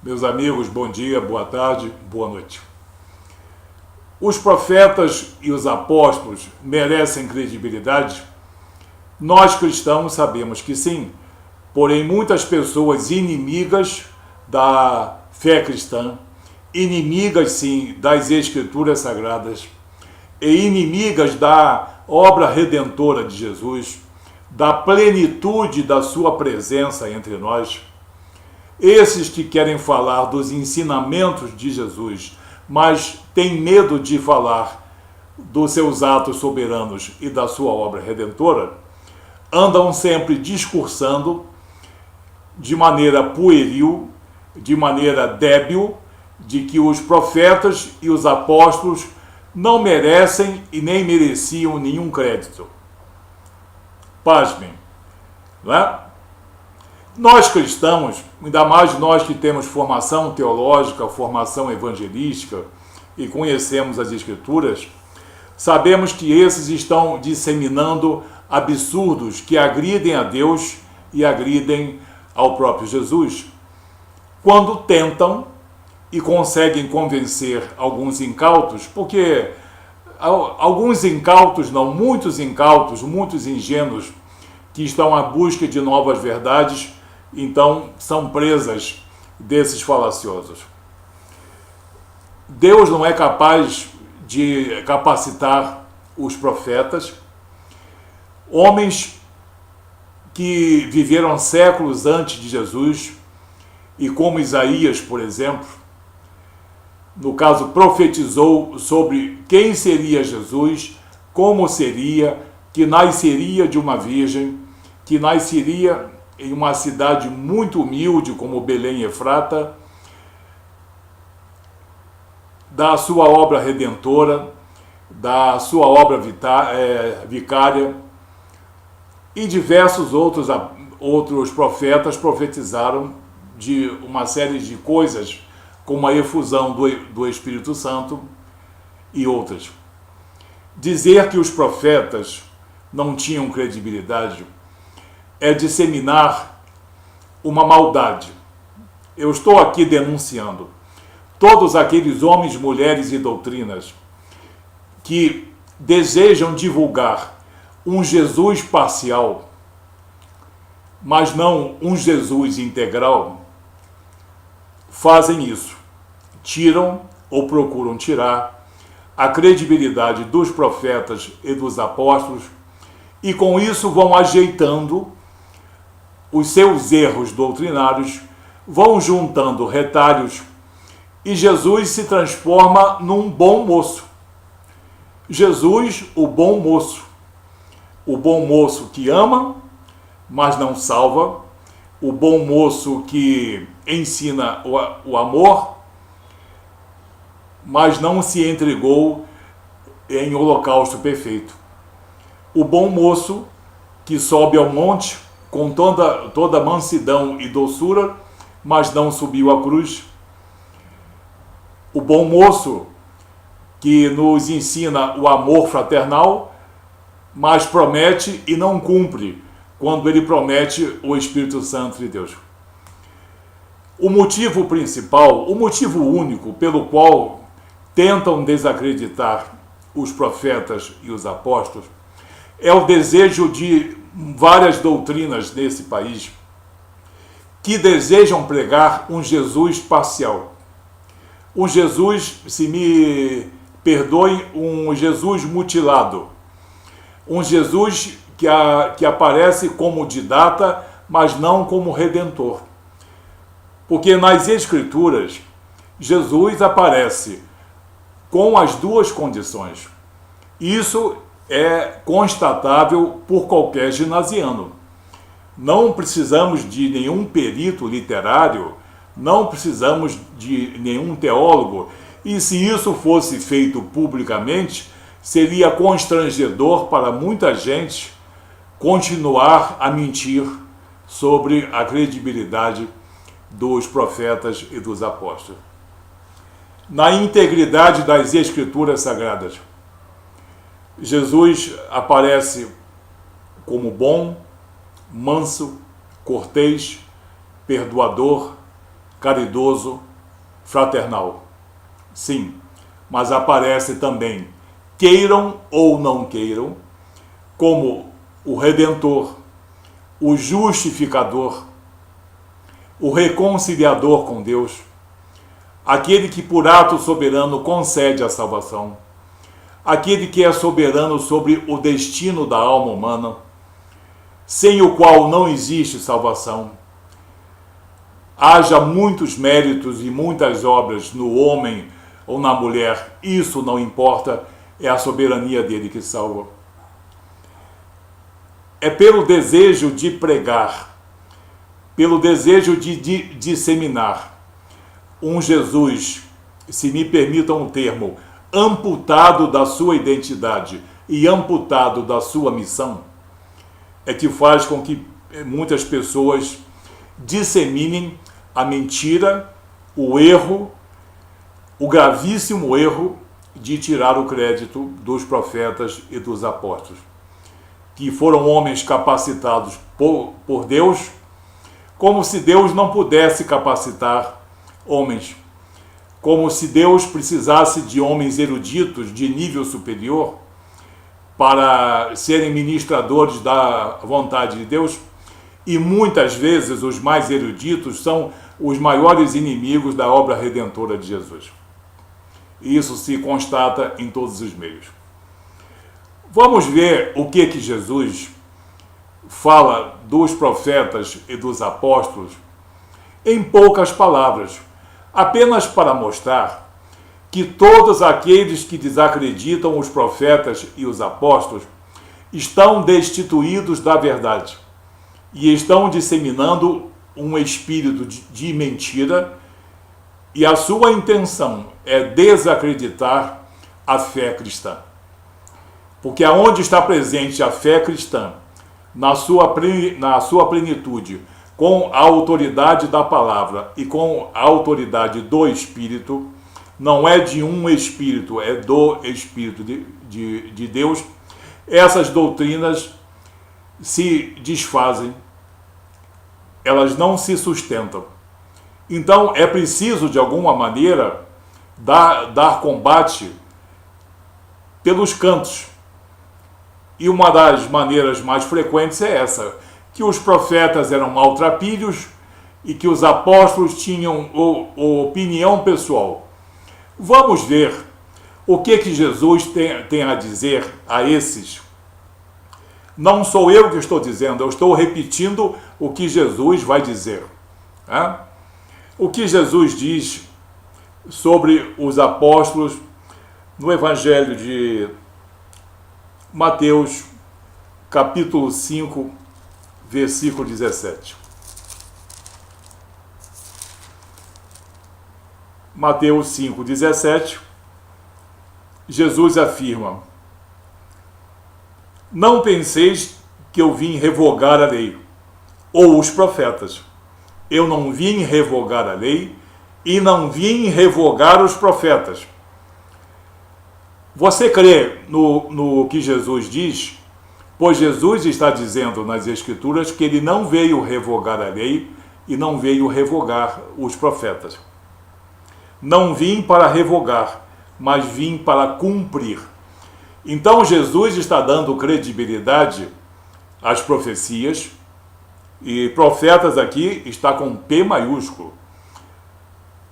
Meus amigos, bom dia, boa tarde, boa noite. Os profetas e os apóstolos merecem credibilidade? Nós cristãos sabemos que sim, porém muitas pessoas inimigas da fé cristã, inimigas sim das Escrituras Sagradas e inimigas da obra redentora de Jesus, da plenitude da sua presença entre nós, esses que querem falar dos ensinamentos de Jesus, mas têm medo de falar dos seus atos soberanos e da sua obra redentora, andam sempre discursando de maneira pueril, de maneira débil, de que os profetas e os apóstolos não merecem e nem mereciam nenhum crédito. Pasmem, não é? Nós cristãos, ainda mais nós que temos formação teológica, formação evangelística e conhecemos as Escrituras, sabemos que esses estão disseminando absurdos que agridem a Deus e agridem ao próprio Jesus, quando tentam e conseguem convencer alguns incautos, porque alguns incautos, não, muitos incautos, muitos ingênuos que estão à busca de novas verdades, então são presas desses falaciosos. Deus não é capaz de capacitar os profetas, homens que viveram séculos antes de Jesus, e como Isaías, por exemplo, no caso profetizou sobre quem seria Jesus, como seria, que nasceria de uma virgem, que nasceria em uma cidade muito humilde como Belém e Efrata, da sua obra redentora, da sua obra vicária, e diversos outros profetas profetizaram de uma série de coisas, como a efusão do Espírito Santo e outras. Dizer que os profetas não tinham credibilidade é disseminar uma maldade. Eu estou aqui denunciando todos aqueles homens, mulheres e doutrinas que desejam divulgar um Jesus parcial, mas não um Jesus integral, fazem isso. Tiram ou procuram tirar a credibilidade dos profetas e dos apóstolos e com isso vão ajeitando os seus erros doutrinários, vão juntando retalhos e Jesus se transforma num bom moço. Jesus, o bom moço que ama, mas não salva, o bom moço que ensina o amor, mas não se entregou em holocausto perfeito. O bom moço que sobe ao monte com toda mansidão e doçura, mas não subiu à cruz. O bom moço que nos ensina o amor fraternal, mas promete e não cumpre quando ele promete o Espírito Santo de Deus. O motivo principal, o motivo único pelo qual tentam desacreditar os profetas e os apóstolos é o desejo de várias doutrinas nesse país que desejam pregar um Jesus parcial. Um Jesus, se me perdoem, um Jesus mutilado. Um Jesus que aparece como didata, mas não como redentor. Porque nas Escrituras, Jesus aparece com as duas condições. Isso é constatável por qualquer ginasiano. Não precisamos de nenhum perito literário, não precisamos de nenhum teólogo, e se isso fosse feito publicamente, seria constrangedor para muita gente continuar a mentir sobre a credibilidade dos profetas e dos apóstolos. Na integridade das Escrituras Sagradas, Jesus aparece como bom, manso, cortês, perdoador, caridoso, fraternal. Sim, mas aparece também, queiram ou não queiram, como o Redentor, o justificador, o reconciliador com Deus, aquele que por ato soberano concede a salvação, aquele que é soberano sobre o destino da alma humana, sem o qual não existe salvação. Haja muitos méritos e muitas obras no homem ou na mulher, isso não importa, é a soberania dele que salva. É pelo desejo de pregar, pelo desejo de disseminar um Jesus, se me permitam o termo, amputado da sua identidade e amputado da sua missão, é que faz com que muitas pessoas disseminem a mentira, o erro, o gravíssimo erro de tirar o crédito dos profetas e dos apóstolos, que foram homens capacitados por Deus, como se Deus não pudesse capacitar homens, como se Deus precisasse de homens eruditos de nível superior para serem ministradores da vontade de Deus, e muitas vezes os mais eruditos são os maiores inimigos da obra redentora de Jesus. E isso se constata em todos os meios. Vamos ver o que Jesus fala dos profetas e dos apóstolos em poucas palavras, apenas para mostrar que todos aqueles que desacreditam os profetas e os apóstolos estão destituídos da verdade e estão disseminando um espírito de mentira, e a sua intenção é desacreditar a fé cristã. Porque aonde está presente a fé cristã, na sua plenitude, com a autoridade da palavra e com a autoridade do Espírito, não é de um Espírito, é do Espírito de Deus, essas doutrinas se desfazem, elas não se sustentam. Então é preciso, de alguma maneira, dar combate pelos cantos. E uma das maneiras mais frequentes é essa, que os profetas eram maltrapilhos e que os apóstolos tinham opinião pessoal. Vamos ver o que Jesus tem a dizer a esses. Não sou eu que estou dizendo, eu estou repetindo o que Jesus vai dizer. O que Jesus diz sobre os apóstolos no Evangelho de Mateus, capítulo 5, versículo 17. Mateus 5, 17, Jesus afirma: não penseis que eu vim revogar a lei, ou os profetas. Eu não vim revogar a lei e não vim revogar os profetas. Você crê no que Jesus diz? Pois Jesus está dizendo nas Escrituras que ele não veio revogar a lei e não veio revogar os profetas. Não vim para revogar, mas vim para cumprir. Então Jesus está dando credibilidade às profecias, e profetas aqui está com P maiúsculo.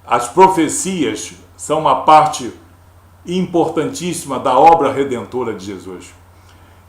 As profecias são uma parte importantíssima da obra redentora de Jesus.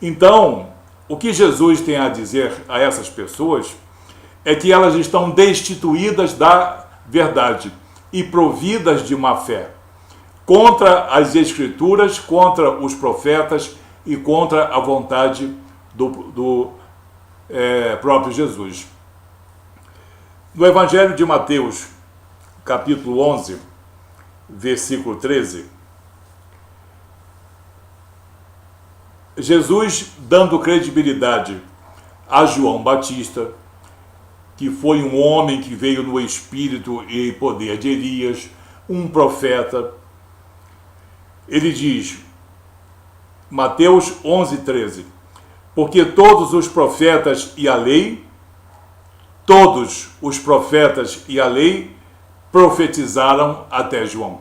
Então, o que Jesus tem a dizer a essas pessoas é que elas estão destituídas da verdade e providas de uma fé contra as Escrituras, contra os profetas e contra a vontade do próprio Jesus. No Evangelho de Mateus, capítulo 11, versículo 13, Jesus dando credibilidade a João Batista, que foi um homem que veio no espírito e poder de Elias, um profeta. Ele diz, Mateus 11, 13, porque todos os profetas e a lei profetizaram até João.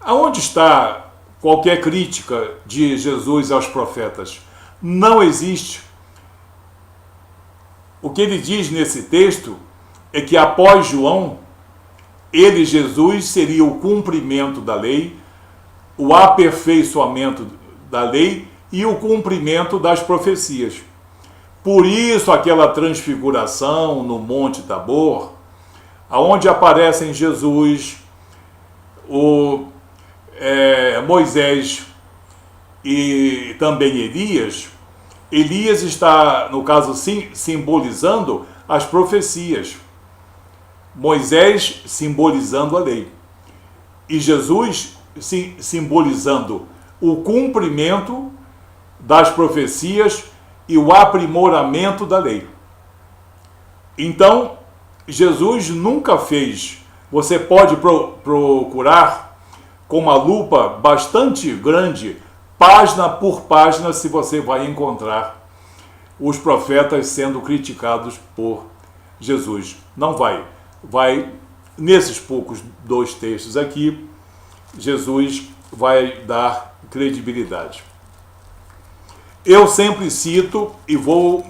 Aonde está qualquer crítica de Jesus aos profetas? Não existe. O que ele diz nesse texto é que após João, ele, Jesus, seria o cumprimento da lei, o aperfeiçoamento da lei e o cumprimento das profecias. Por isso aquela transfiguração no Monte Tabor, aonde aparecem Jesus, Moisés e também Elias. Elias está, no caso, simbolizando as profecias. Moisés simbolizando a lei. E Jesus simbolizando o cumprimento das profecias e o aprimoramento da lei. Então, Jesus nunca fez. Você pode procurar com uma lupa bastante grande, página por página, se você vai encontrar os profetas sendo criticados por Jesus. Não vai. Vai, nesses poucos 2 textos aqui, Jesus vai dar credibilidade. Eu sempre cito e vou,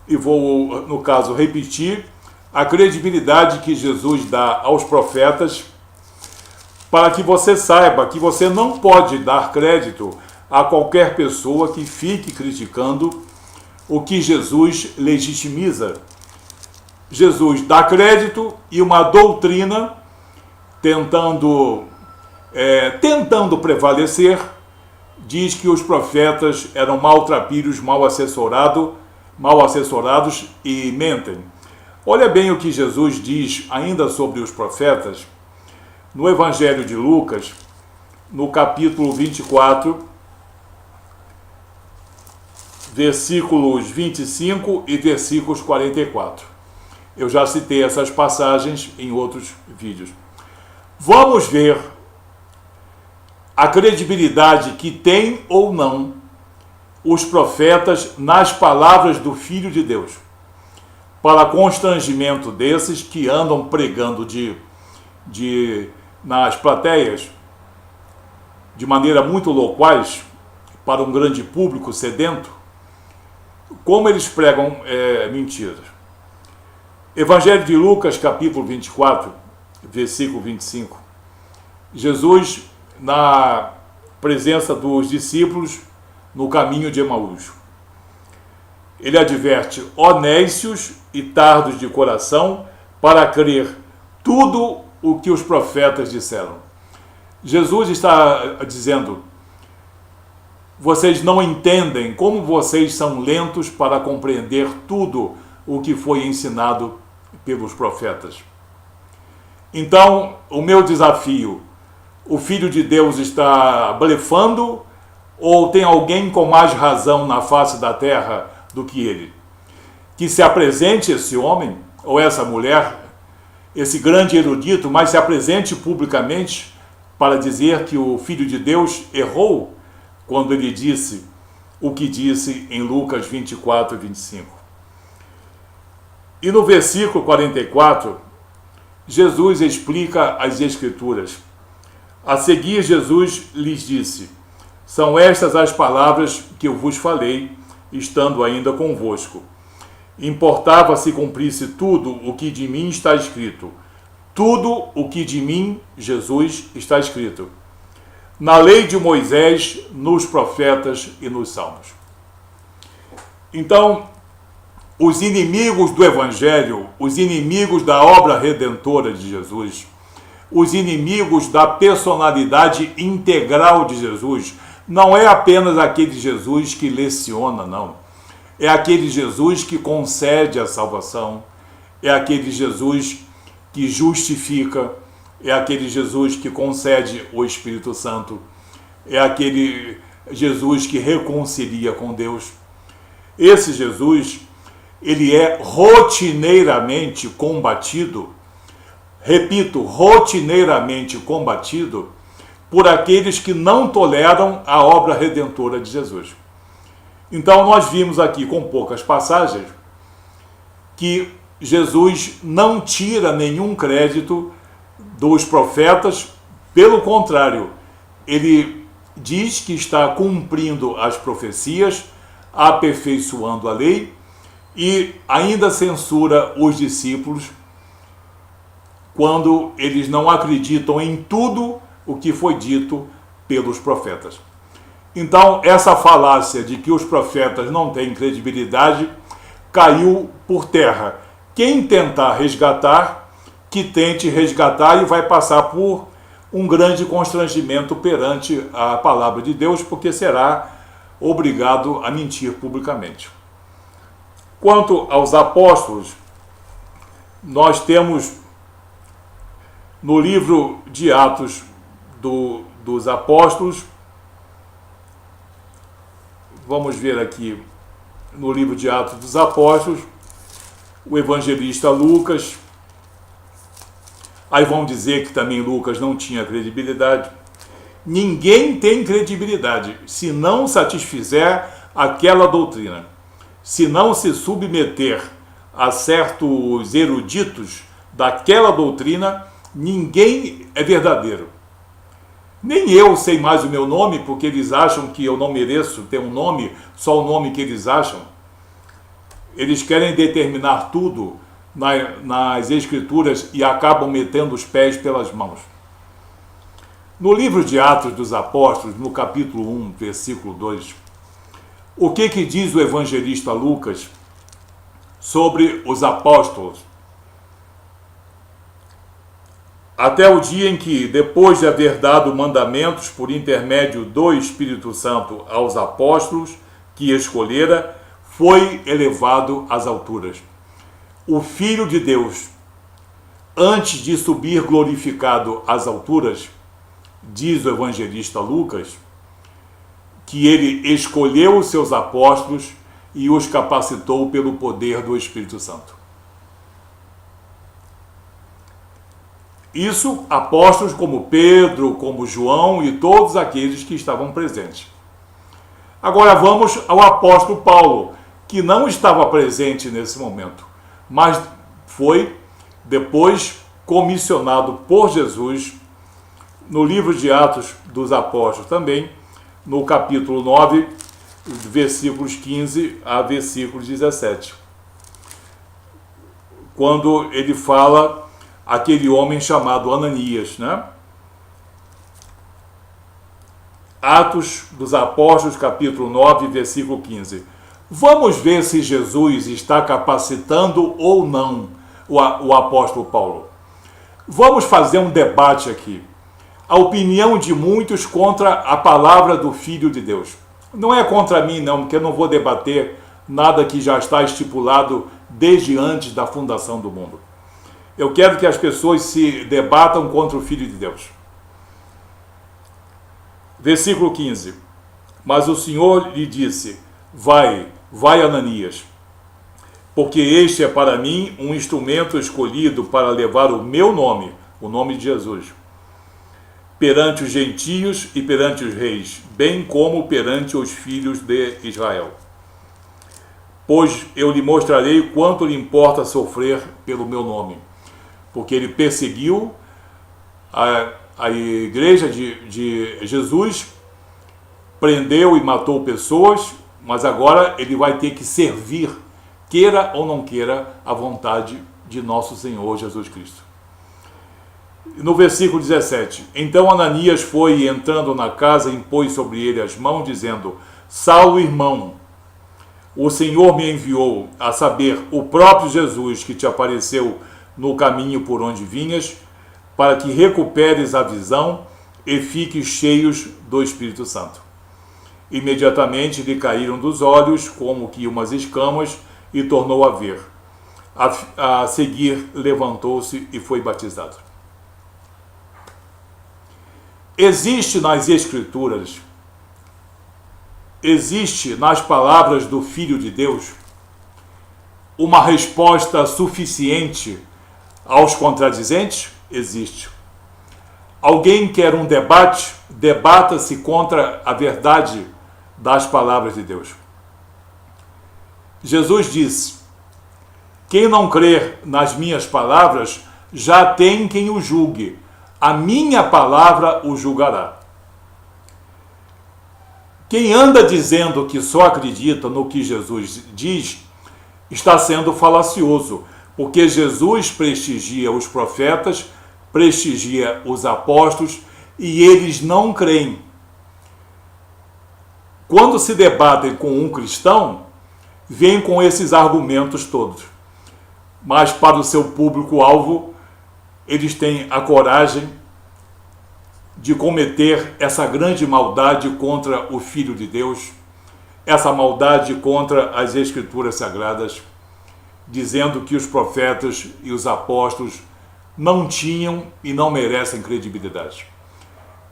no caso, repetir a credibilidade que Jesus dá aos profetas, para que você saiba que você não pode dar crédito a qualquer pessoa que fique criticando o que Jesus legitimiza. Jesus dá crédito e uma doutrina tentando prevalecer, diz que os profetas eram maltrapilhos, mal assessorados e mentem. Olha bem o que Jesus diz ainda sobre os profetas, no Evangelho de Lucas, no capítulo 24, versículos 25 e versículos 44. Eu já citei essas passagens em outros vídeos. Vamos ver a credibilidade que tem ou não os profetas nas palavras do Filho de Deus, para constrangimento desses que andam pregando nas plateias de maneira muito loquaz para um grande público sedento, como eles pregam mentiras. Evangelho de Lucas, capítulo 24, versículo 25. Jesus, na presença dos discípulos, no caminho de Emaús, ele adverte: ó nécios e tardos de coração, para crer tudo o que os profetas disseram. Jesus está dizendo: vocês não entendem, como vocês são lentos para compreender tudo o que foi ensinado pelos profetas. Então, o meu desafio: o Filho de Deus está blefando ou tem alguém com mais razão na face da terra do que ele? Que se apresente esse homem ou essa mulher, esse grande erudito, mas se apresente publicamente para dizer que o Filho de Deus errou quando ele disse o que disse em Lucas 24 e 25. E no versículo 44, Jesus explica as Escrituras. A seguir, Jesus lhes disse: são estas as palavras que eu vos falei, estando ainda convosco. Importava se cumprisse tudo o que de mim está escrito. Tudo o que de mim, Jesus, está escrito na lei de Moisés, nos profetas e nos salmos. Então, os inimigos do Evangelho, os inimigos da obra redentora de Jesus, os inimigos da personalidade integral de Jesus, não é apenas aquele Jesus que leciona, não. É aquele Jesus que concede a salvação, é aquele Jesus que justifica, é aquele Jesus que concede o Espírito Santo, é aquele Jesus que reconcilia com Deus. Esse Jesus, ele é rotineiramente combatido, repito, rotineiramente combatido por aqueles que não toleram a obra redentora de Jesus. Então nós vimos aqui com poucas passagens que Jesus não tira nenhum crédito dos profetas, pelo contrário, ele diz que está cumprindo as profecias, aperfeiçoando a lei, e ainda censura os discípulos quando eles não acreditam em tudo o que foi dito pelos profetas. Então, essa falácia de que os profetas não têm credibilidade caiu por terra. Quem tentar resgatar, que tente resgatar, e vai passar por um grande constrangimento perante a palavra de Deus, porque será obrigado a mentir publicamente. Quanto aos apóstolos, nós temos no livro de Atos dos Apóstolos, vamos ver aqui no livro de Atos dos Apóstolos, o evangelista Lucas. Aí vão dizer que também Lucas não tinha credibilidade. Ninguém tem credibilidade se não satisfizer aquela doutrina, se não se submeter a certos eruditos daquela doutrina. Ninguém é verdadeiro. Nem eu sei mais o meu nome, porque eles acham que eu não mereço ter um nome, só o nome que eles acham. Eles querem determinar tudo nas Escrituras e acabam metendo os pés pelas mãos. No livro de Atos dos Apóstolos, no capítulo 1, versículo 2, o que diz o evangelista Lucas sobre os apóstolos? Até o dia em que, depois de haver dado mandamentos por intermédio do Espírito Santo aos apóstolos que escolhera, foi elevado às alturas. O Filho de Deus, antes de subir glorificado às alturas, diz o evangelista Lucas, que ele escolheu os seus apóstolos e os capacitou pelo poder do Espírito Santo. Isso, apóstolos como Pedro, como João e todos aqueles que estavam presentes. Agora vamos ao apóstolo Paulo, que não estava presente nesse momento, mas foi depois comissionado por Jesus, no livro de Atos dos Apóstolos também, no capítulo 9, versículos 15 a versículo 17. Quando ele fala aquele homem chamado Ananias, né? Atos dos Apóstolos, capítulo 9, versículo 15. Vamos ver se Jesus está capacitando ou não o apóstolo Paulo. Vamos fazer um debate aqui. A opinião de muitos contra a palavra do Filho de Deus. Não é contra mim, não, porque eu não vou debater nada que já está estipulado desde antes da fundação do mundo. Eu quero que as pessoas se debatam contra o Filho de Deus. Versículo 15. Mas o Senhor lhe disse: vai Ananias, porque este é para mim um instrumento escolhido para levar o meu nome, o nome de Jesus, perante os gentios e perante os reis, bem como perante os filhos de Israel. Pois eu lhe mostrarei quanto lhe importa sofrer pelo meu nome. Porque ele perseguiu a igreja de Jesus, prendeu e matou pessoas, mas agora ele vai ter que servir, queira ou não queira, a vontade de nosso Senhor Jesus Cristo. No versículo 17, então Ananias foi e entrando na casa, impôs sobre ele as mãos, dizendo: Saulo, irmão, o Senhor me enviou, a saber, o próprio Jesus que te apareceu no caminho por onde vinhas, para que recuperes a visão e fiques cheios do Espírito Santo. Imediatamente lhe caíram dos olhos como que umas escamas e tornou a ver. A seguir levantou-se e foi batizado. Existe nas Escrituras, existe nas palavras do Filho de Deus uma resposta suficiente aos contradizentes? Existe. Alguém quer um debate? Debata-se contra a verdade das palavras de Deus. Jesus disse: Quem não crer nas minhas palavras, já tem quem o julgue. A minha palavra o julgará. Quem anda dizendo que só acredita no que Jesus diz, está sendo falacioso, porque Jesus prestigia os profetas, prestigia os apóstolos, e eles não creem. Quando se debatem com um cristão, vêm com esses argumentos todos. Mas para o seu público-alvo, eles têm a coragem de cometer essa grande maldade contra o Filho de Deus, essa maldade contra as Escrituras Sagradas, dizendo que os profetas e os apóstolos não tinham e não merecem credibilidade.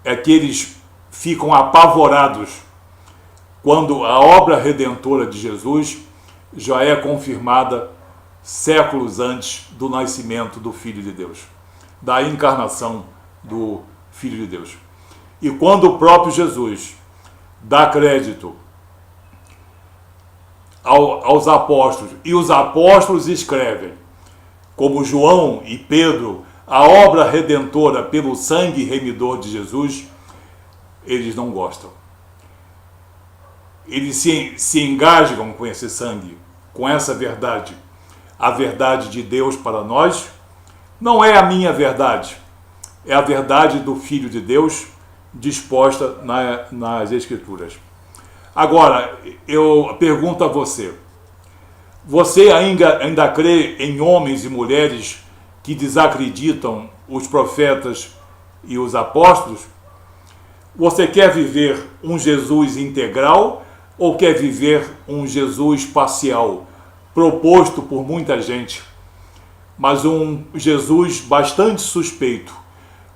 É que eles ficam apavorados quando a obra redentora de Jesus já é confirmada séculos antes do nascimento do Filho de Deus, da encarnação do Filho de Deus. E quando o próprio Jesus dá crédito aos apóstolos, e os apóstolos escrevem, como João e Pedro, a obra redentora pelo sangue remidor de Jesus, eles não gostam. Eles se engasgam com esse sangue, com essa verdade. A verdade de Deus para nós não é a minha verdade, é a verdade do Filho de Deus disposta nas Escrituras. Agora, eu pergunto a você, você ainda crê em homens e mulheres que desacreditam os profetas e os apóstolos? Você quer viver um Jesus integral ou quer viver um Jesus parcial, proposto por muita gente, mas um Jesus bastante suspeito,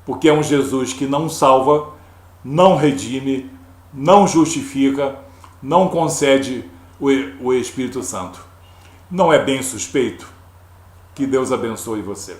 porque é um Jesus que não salva, não redime, não justifica, não concede o Espírito Santo? Não é bem suspeito? Que Deus abençoe você.